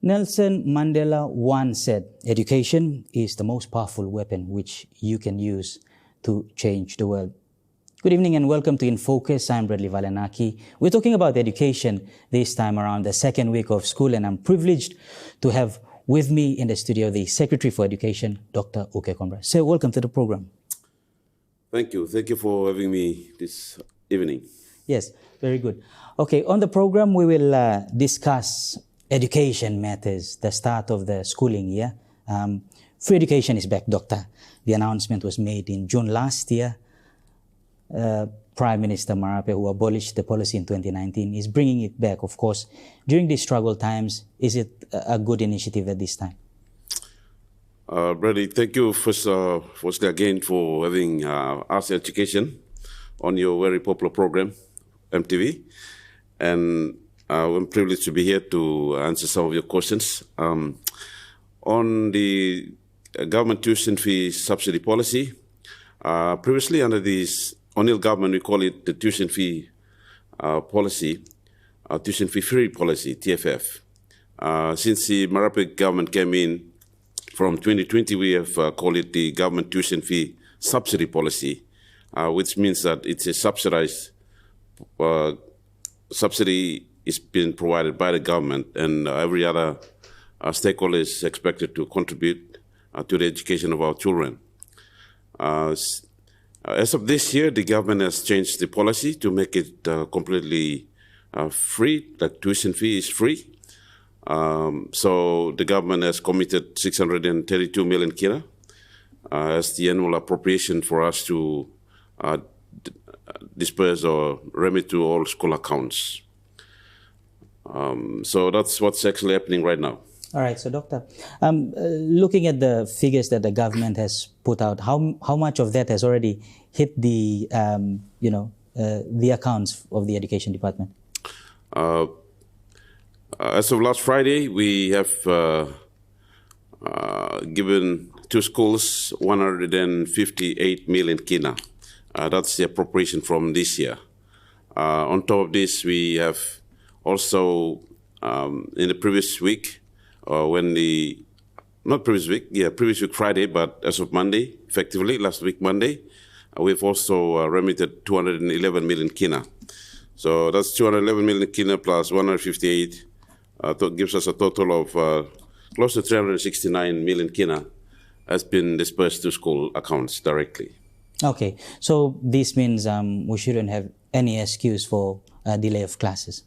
Nelson Mandela once said, education is the most powerful weapon which you can use to change the world. Good evening and welcome to InFocus. I'm Bradley Valenaki. We're talking about education this time around the second week of school, and I'm privileged to have with me in the studio the Secretary for Education, Dr. Uke Kombra. So welcome to the program. Thank you. Thank you for having me this evening. Yes, very good. Okay, on the program we will discuss education matters, the start of the schooling year. Free education is back, Doctor. The announcement was made in June last year. Prime Minister Marape, who abolished the policy in 2019, is bringing it back. Of course, during these struggle times, is it a good initiative at this time? Bradley, thank you firstly again for having us education on your very popular program, EMTV. And I'm privileged to be here to answer some of your questions. On the government tuition fee subsidy policy, previously under this O'Neill government, we call it the tuition fee policy, tuition fee free policy, TFF. Since the Marape government came in from 2020, we have called it the government tuition fee subsidy policy, which means that it's a subsidized subsidy is being provided by the government, and every other stakeholder is expected to contribute to the education of our children. As of this year, the government has changed the policy to make it completely free, like tuition fee is free. So the government has committed 632 million kina as the annual appropriation for us to disperse or remit to all school accounts. So that's what's actually happening right now. All right, so Doctor, looking at the figures that the government has put out, how much of that has already hit the the accounts of the Education Department? As of last Friday, we have given two schools 158 million kina. That's the appropriation from this year. On top of this, we have also in the previous week, previous week Friday, but as of Monday, effectively last week Monday, we've also remitted 211 million kina. So that's 211 million kina plus 158, gives us a total of close to 369 million kina has been dispersed to school accounts directly. Okay, so this means we shouldn't have any excuse for a delay of classes.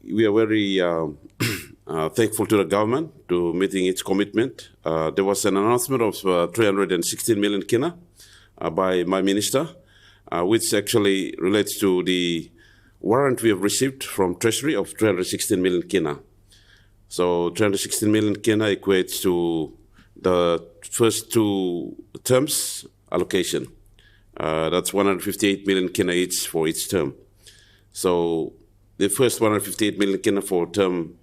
We are very thankful to the government to meeting its commitment. There was an announcement of 316 million kina by my minister, which actually relates to the warrant we have received from Treasury of 316 million kina. So 316 million kina equates to the first two terms allocation. That's 158 million kina each for each term. So the first 158 million kina for term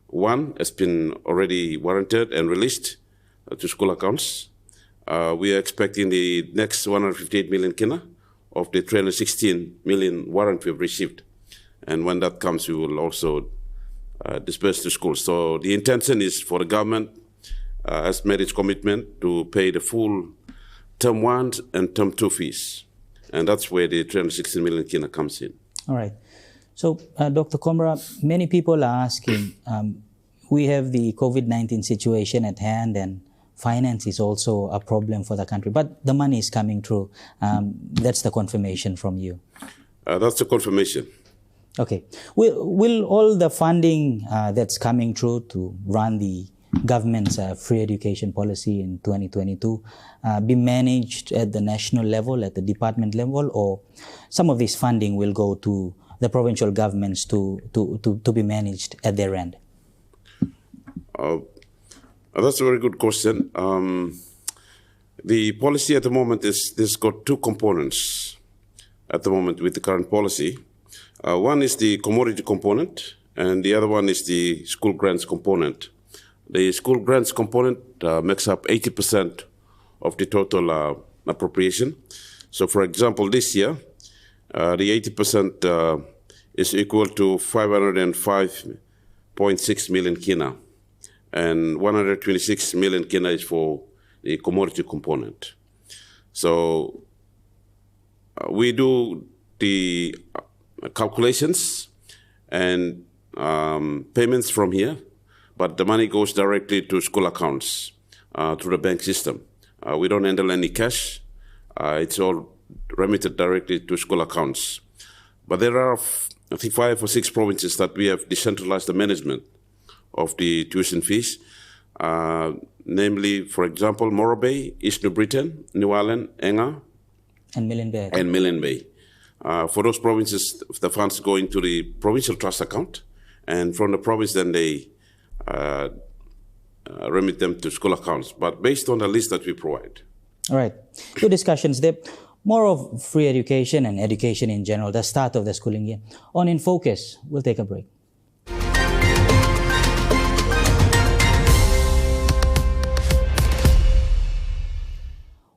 1 has been already warranted and released to school accounts. We are expecting the next 158 million kina of the 316 million warrant we've received. And when that comes, we will also disperse to schools. So the intention is for the government has made its commitment to pay the full term 1 and term 2 fees. And that's where the 316 million kina comes in. All right. So, Dr. Kombra, many people are asking, we have the COVID-19 situation at hand and finance is also a problem for the country, but the money is coming through. That's the confirmation from you. That's the confirmation. Okay. Will all the funding that's coming through to run the government's free education policy in 2022 be managed at the national level, at the department level, or some of this funding will go to the provincial governments to be managed at their end? That's a very good question. The policy at the moment is got two components at the moment with the current policy. One is the commodity component, and the other one is the school grants component. The school grants component makes up 80% of the total appropriation. So, for example, this year, the 80% is equal to 505.6 million kina. and 126 million kina is for the commodity component. So we do the calculations and payments from here, but the money goes directly to school accounts through the bank system. We don't handle any cash. It's all remitted directly to school accounts. But there are, I think, 5 or 6 provinces that we have decentralized the management of the tuition fees. Namely, for example, Marape, East New Britain, New Ireland, Enga, and Milne Bay. And Milne Bay. For those provinces, the funds go into the provincial trust account, and from the province, then they remit them to school accounts, but based on the list that we provide. All right. Good discussions there. More of free education and education in general, the start of the schooling year. On InFocus, we'll take a break.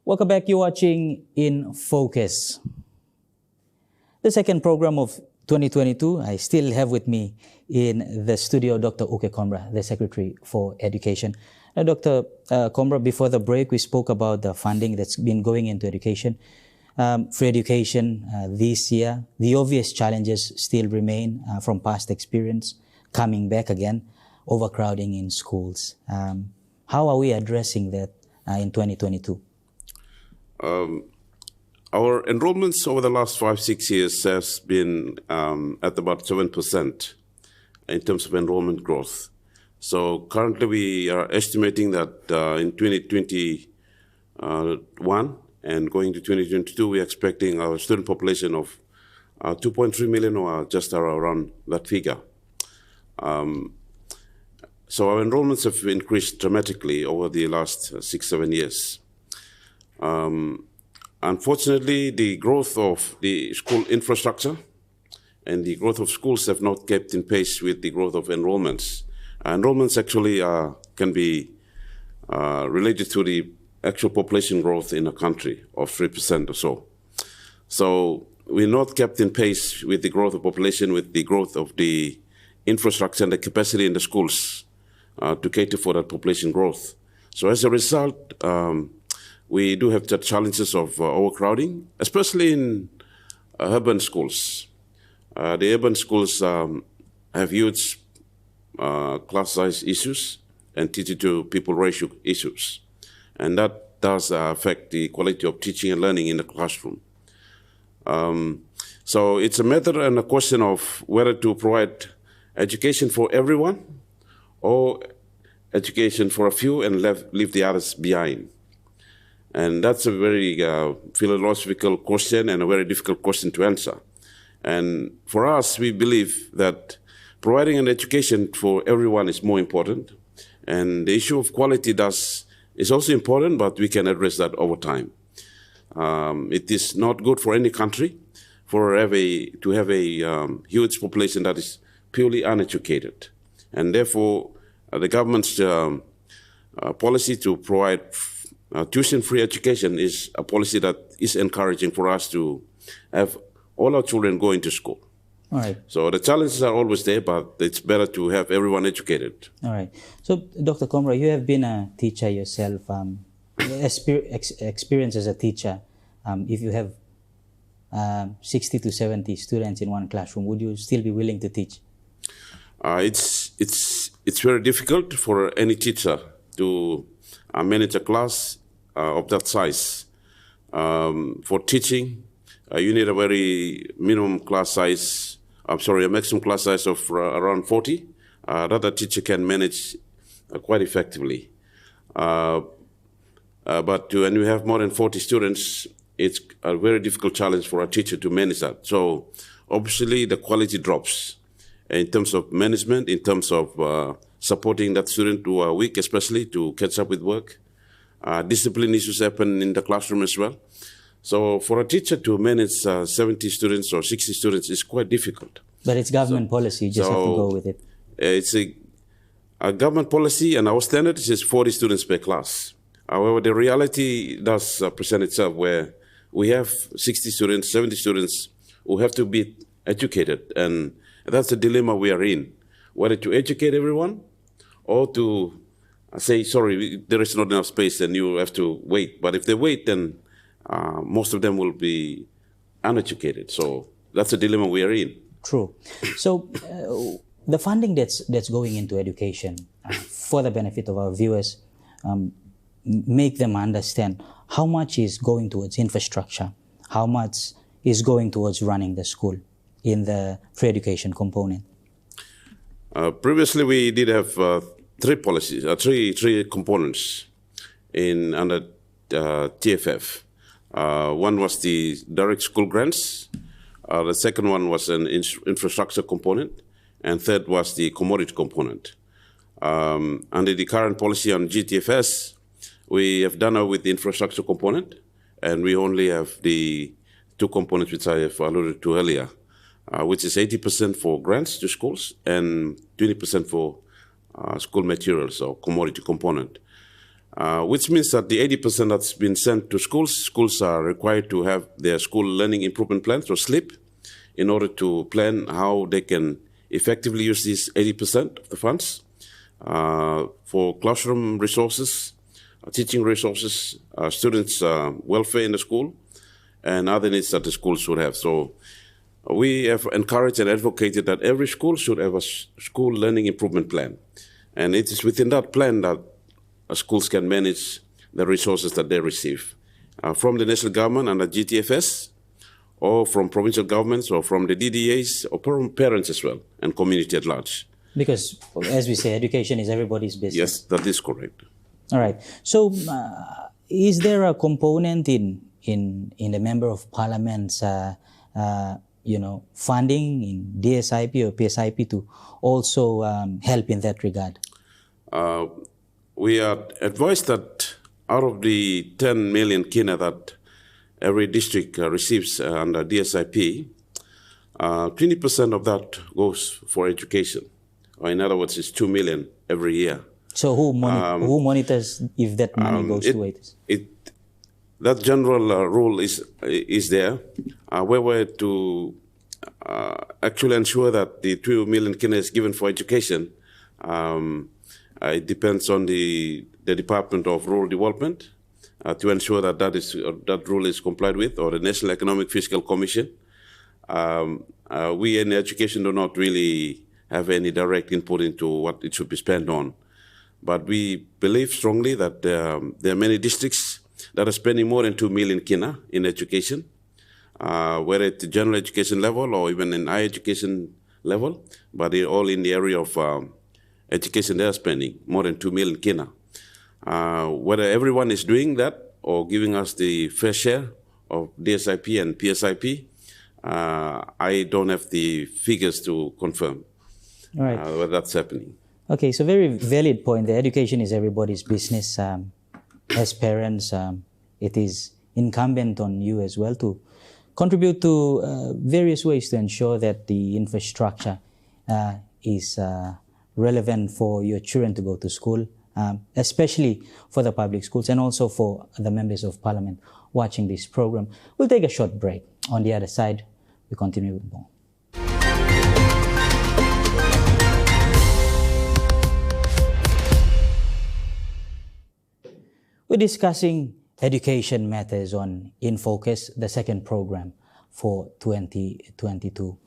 Welcome back. You're watching InFocus. The second program of 2022, I still have with me in the studio Dr. Uke Kombra, the Secretary for Education. Now, Dr. Kombra, before the break, we spoke about the funding that's been going into education. Free education this year, the obvious challenges still remain from past experience, coming back again, overcrowding in schools. How are we addressing that in 2022? Our enrollments over the last 5-6 years has been at about 7% in terms of enrollment growth. So currently we are estimating that in 2021 and going to 2022, we're expecting our student population of 2.3 million or just around that figure. So our enrollments have increased dramatically over the last 6-7 years. Unfortunately, the growth of the school infrastructure and the growth of schools have not kept in pace with the growth of enrollments. Enrollments actually can be related to the actual population growth in a country of 3% or so. So we're not kept in pace with the growth of population, with the growth of the infrastructure and the capacity in the schools to cater for that population growth. So as a result, we do have the challenges of overcrowding, especially in urban schools. The urban schools have huge class size issues and teacher-to-people ratio issues. And that does affect the quality of teaching and learning in the classroom. So it's a matter and a question of whether to provide education for everyone or education for a few and leave the others behind. And that's a very philosophical question and a very difficult question to answer. And for us, we believe that providing an education for everyone is more important. And the issue of quality is also important, but we can address that over time. It is not good for any country to have a huge population that is purely uneducated. And therefore, the government's policy to provide tuition-free education is a policy that is encouraging for us to have all our children going to school. All right. So the challenges are always there, but it's better to have everyone educated. All right. So, Dr. Kombra, you have been a teacher yourself. Experience as a teacher, if you have 60 to 70 students in one classroom, would you still be willing to teach? It's very difficult for any teacher to manage a class of that size. For teaching, you need a very minimum class size, a maximum class size of around 40. That a teacher can manage quite effectively. But when you have more than 40 students, it's a very difficult challenge for a teacher to manage that. So obviously the quality drops in terms of management, in terms of supporting that student who are weak, especially to catch up with work. Discipline issues happen in the classroom as well. So for a teacher to manage 70 students or 60 students is quite difficult. But it's government policy, you just have to go with it. It's a government policy, and our standard is 40 students per class. However, the reality does present itself where we have 60 students, 70 students who have to be educated. And that's the dilemma we are in, whether to educate everyone or to say, sorry, there is not enough space, then you have to wait. But if they wait, then most of them will be uneducated. So that's a dilemma we are in. True. So the funding that's going into education, for the benefit of our viewers, make them understand how much is going towards infrastructure, how much is going towards running the school in the free education component. Previously, we did have three policies, three components under TFF. One was the direct school grants. The second one was an infrastructure component, and third was the commodity component. Under the current policy on GTFS, we have done away with the infrastructure component, and we only have the two components which I have alluded to earlier, which is 80% for grants to schools and 20% for school materials or commodity component. Which means that the 80% that's been sent to schools are required to have their school learning improvement plans, or SLIP, in order to plan how they can effectively use these 80% of the funds for classroom resources, teaching resources, students' welfare in the school, and other needs that the schools should have. So we have encouraged and advocated that every school should have a school learning improvement plan. And it is within that plan that schools can manage the resources that they receive from the national government and the GTFS, or from provincial governments, or from the DDAs, or from parents as well, and community at large. Because, as we say, education is everybody's business. Yes, that is correct. All right. So, is there a component in the member of parliament's, funding in DSIP or PSIP to also help in that regard? We are advised that out of the 10 million kina that every district receives under DSIP, 20% of that goes for education. Or in other words, it's 2 million every year. So who monitors if that money goes to it? That general rule is there. We were to actually ensure that the 2 million kina is given for education. It depends on the Department of Rural Development to ensure that that rule is complied with, or the National Economic Fiscal Commission. We in education do not really have any direct input into what it should be spent on. But we believe strongly that there are many districts that are spending more than 2 million kina in education, whether at the general education level or even in higher education level, but they're all in the area of education. They are spending more than 2 million kina. Whether everyone is doing that or giving us the fair share of DSIP and PSIP, I don't have the figures to confirm whether that's happening. Okay, so very valid point. The education is everybody's business. As parents, it is incumbent on you as well to contribute to various ways to ensure that the infrastructure is relevant for your children to go to school, especially for the public schools and also for the members of parliament watching this program. We'll take a short break. On the other side, we continue with more. We're discussing education matters on InFocus, the second program for 2022.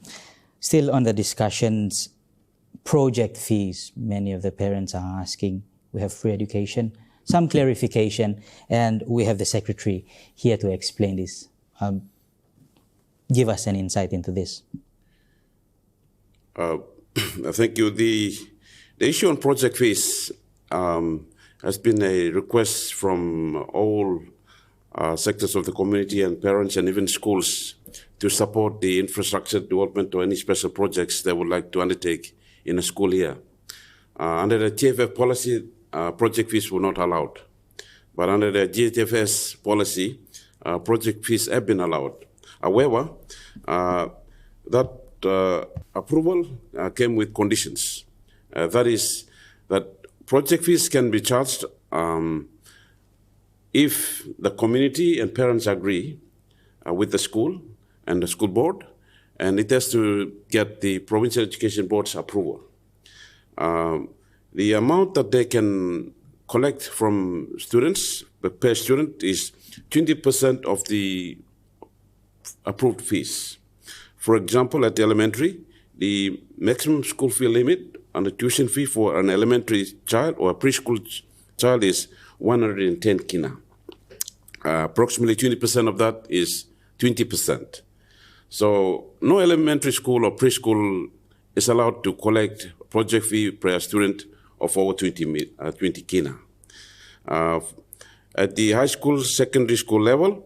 Still on the discussions, project fees, many of the parents are asking. We have free education, some clarification, and we have the secretary here to explain this. Give us an insight into this. Thank you. The issue on project fees has been a request from all sectors of the community and parents and even schools to support the infrastructure development or any special projects they would like to undertake in a school year. Under the TFF policy, project fees were not allowed. But under the GTFS policy, project fees have been allowed. However, that approval came with conditions. That is, that project fees can be charged if the community and parents agree with the school and the school board, and it has to get the provincial education board's approval. The amount that they can collect from students per student is 20% of the approved fees. For example, at elementary, the maximum school fee limit on the tuition fee for an elementary child or a preschool child is 110 kina. Approximately 20% of that is 20%. So no elementary school or preschool is allowed to collect project fee per student of over 20 kina. At the high school, secondary school level,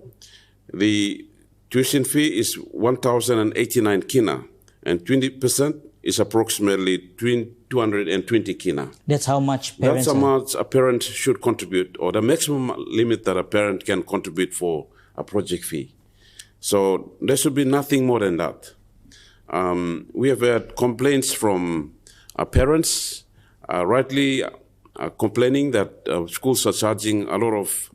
the tuition fee is 1,089 kina, and 20% is approximately 220 kina. That's how much parents... That's how much a parent should contribute, or the maximum limit that a parent can contribute for a project fee. So there should be nothing more than that. We have had complaints from parents, rightly complaining that schools are charging a lot of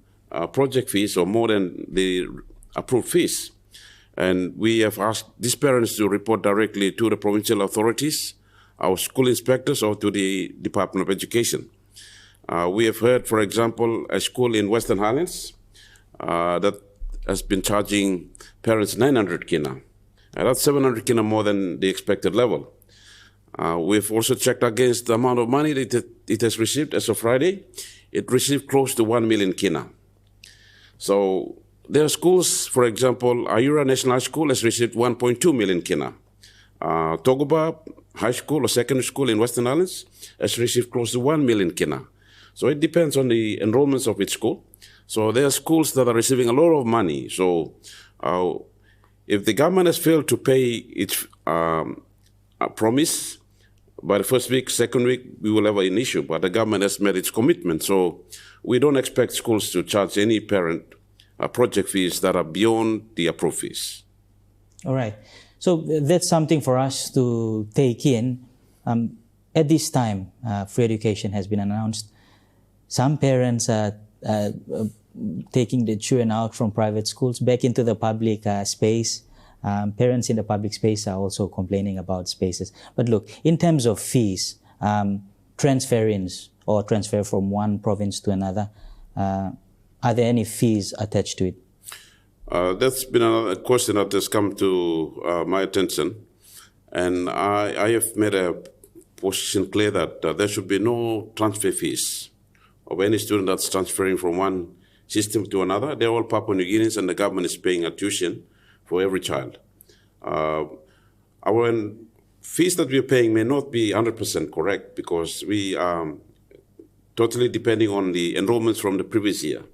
project fees or more than the approved fees. And we have asked these parents to report directly to the provincial authorities, our school inspectors, or to the Department of Education. We have heard, for example, a school in Western Highlands that has been charging parents 900 kina. That's 700 kina more than the expected level. We've also checked against the amount of money that it has received as of Friday. It received close to 1 million kina. So there are schools, for example, Ayura National High School has received 1.2 million kina. Togoba High School or Secondary School in Western Islands has received close to 1 million kina. So it depends on the enrollments of each school. So there are schools that are receiving a lot of money. So if the government has failed to pay its promise by the first week, second week, we will have an issue. But the government has made its commitment. So we don't expect schools to charge any parent project fees that are beyond the approved fees. All right. So that's something for us to take in. At this time, free education has been announced. Some parents are taking the children out from private schools back into the public space. Parents in the public space are also complaining about spaces. But look, in terms of fees, transference or transfer from one province to another, are there any fees attached to it? That's been a question that has come to my attention. And I have made a position clear that there should be no transfer fees of any student that's transferring from one system to another. They're all Papua New Guineans, and the government is paying a tuition for every child. Our fees that we're paying may not be 100% correct because we are totally depending on the enrollments from the previous year.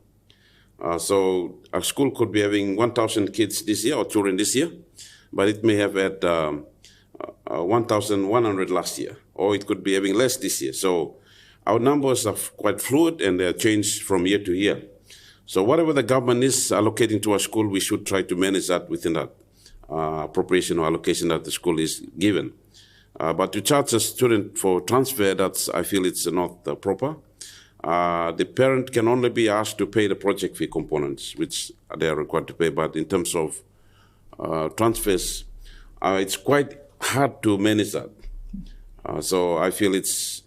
So a school could be having 1,000 kids this year or children this year, but it may have had 1,100 last year, or it could be having less this year. So our numbers are quite fluid and they're changed from year to year. So whatever the government is allocating to our school, we should try to manage that within that appropriation or allocation that the school is given. But to charge a student for transfer, I feel it's not proper. The parent can only be asked to pay the project fee components, which they are required to pay. But in terms of transfers, it's quite hard to manage that. So I feel it's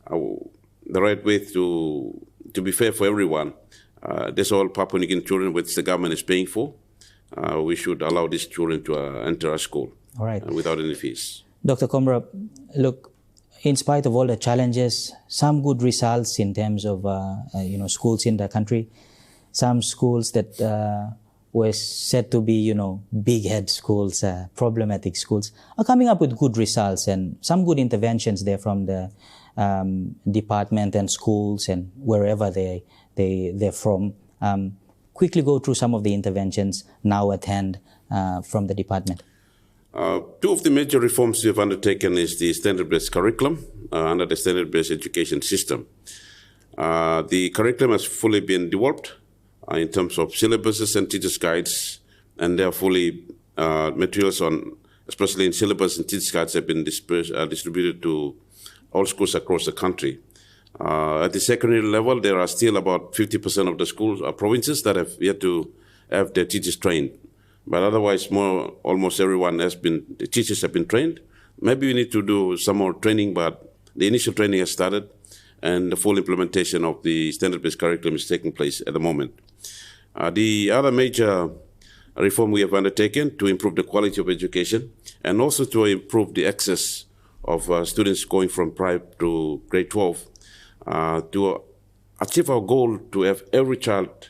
the right way to be fair for everyone. There's all Papua New Guinea children which the government is paying for. We should allow these children to enter our school without any fees. Dr. Kombra, look, in spite of all the challenges, some good results in terms of schools in the country, some schools that were said to be big head schools, problematic schools, are coming up with good results and some good interventions there from the department and schools and wherever they're from. Quickly go through some of the interventions now at hand from the department. Two of the major reforms we have undertaken is the standard-based curriculum under the standard-based education system. The curriculum has fully been developed in terms of syllabuses and teachers' guides, and they are fully materials on, especially in syllabus and teachers' guides, have been distributed to all schools across the country. At the secondary level, there are still about 50% of the schools provinces that have yet to have their teachers trained. But otherwise, almost everyone the teachers have been trained. Maybe we need to do some more training, but the initial training has started. and the full implementation of the standard-based curriculum is taking place at the moment. The other major reform we have undertaken to improve the quality of education and also to improve the access of students going from prime to grade 12 to achieve our goal to have every child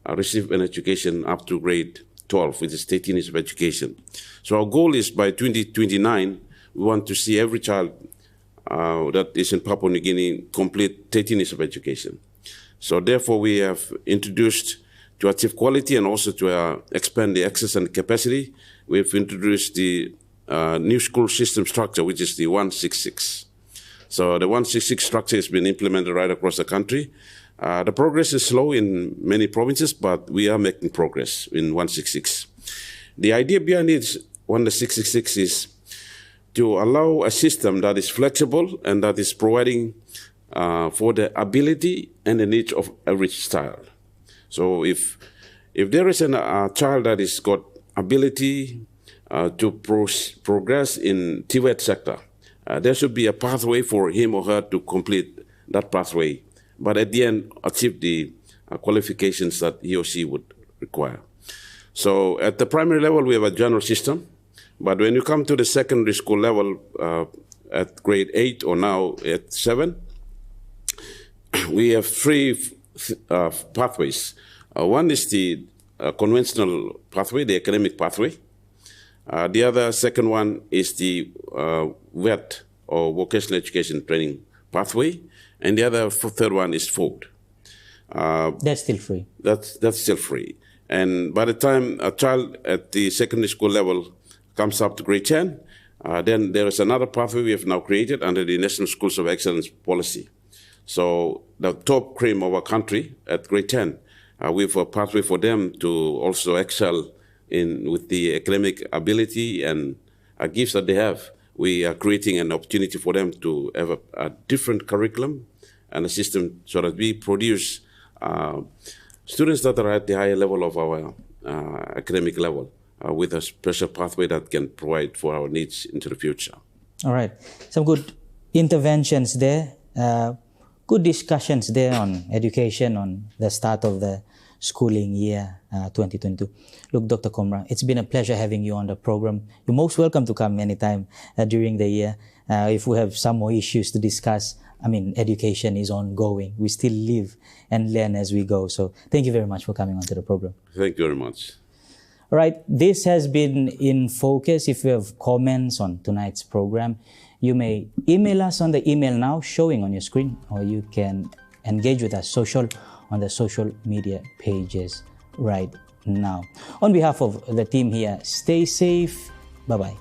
receive an education up to grade 12, which is 13 years of education. So our goal is by 2029, we want to see every child that is in Papua New Guinea complete 13 years of education. So therefore we have introduced, to achieve quality and also to expand the access and capacity, we've introduced the new school system structure, which is the 166. So the 166 structure has been implemented right across the country. The progress is slow in many provinces, but we are making progress in 166. The idea behind it, 166 is to allow a system that is flexible and that is providing for the ability and the needs of every child. So if there is a child that has got ability to progress in TVET sector, there should be a pathway for him or her to complete that pathway, but at the end achieve the qualifications that he or she would require. So at the primary level, we have a general system, but when you come to the secondary school level, at grade 8 or now at 7, we have three pathways. One is the conventional pathway, the academic pathway. The other second one is the VET, or vocational education training pathway, and the other third one is FOD. That's still free. That's still free. And by the time a child at the secondary school level comes up to grade 10, then there is another pathway we have now created under the National Schools of Excellence policy. So the top cream of our country at grade 10, we have a pathway for them to also excel with the academic ability and gifts that they have. We are creating an opportunity for them to have a different curriculum and a system so that we produce students that are at the higher level of our academic level with a special pathway that can provide for our needs into the future. All right. Some good interventions there. Good discussions there on education, on the start of the schooling year 2022. Look, Dr. Kombra, it's been a pleasure having you on the program. You're most welcome to come anytime during the year. If we have some more issues to discuss, I mean, education is ongoing. We still live and learn as we go. So thank you very much for coming onto the program. Thank you very much. All right, this has been In Focus. If you have comments on tonight's program, you may email us on the email now showing on your screen, or you can engage with us on the social media pages right now. On behalf of the team here, stay safe. Bye-bye.